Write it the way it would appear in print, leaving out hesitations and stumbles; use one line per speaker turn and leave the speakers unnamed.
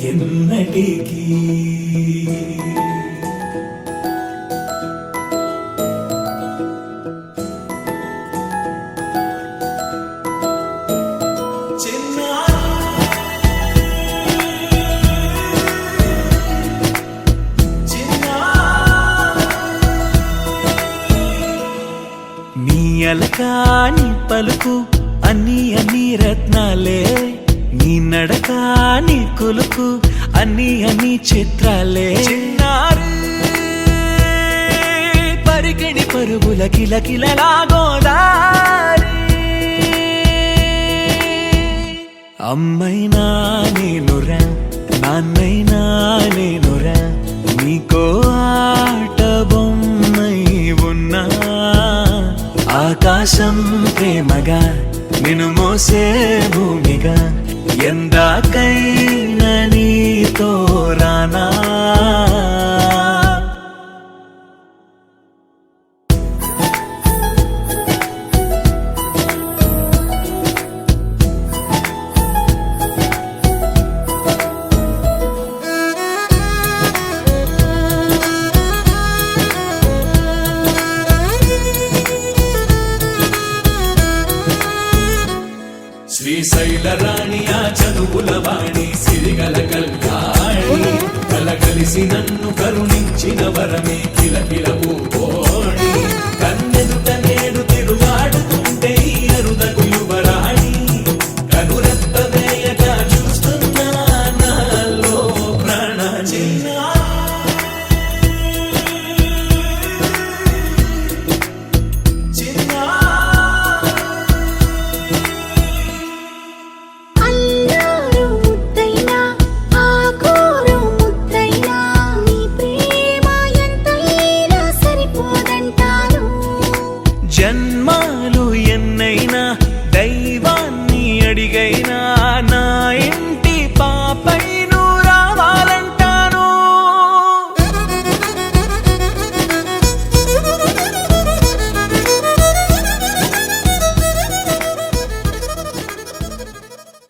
ఎన్నటికీ
అలకాని పలుకు అన్ని అన్ని రత్నాలే నీ నడక నీ కులుకు అన్ని అన్ని చిత్రాలే చిన్నారు పరికిణి పరుగుల కిలకిలలా గోదారి అమ్మైనా నేనురా నాన్నైనా నేనురా నీకో ఆట బొమ్మై ఉన్నా ఆకాశం ప్రేమగా నిన్ను మోసే భూమిగా ఎందాకైనా నీతో రానా
శ్రీశైల రాణి ఆ చదువుల వాణి సిరిగల కల్యాణి కలగలిసి నన్ను కరుణించిన వరమే కిలకిల పూకోణి కన్నెదుట నేడు తిరుగాడుతుంటే అరుదకు యువరాణి కనురెప్ప వేయగా చూస్తున్నా నాలో ప్రాణ చిన్నా
జన్మాలు ఎన్నైనా దైవాన్ని అడిగైనా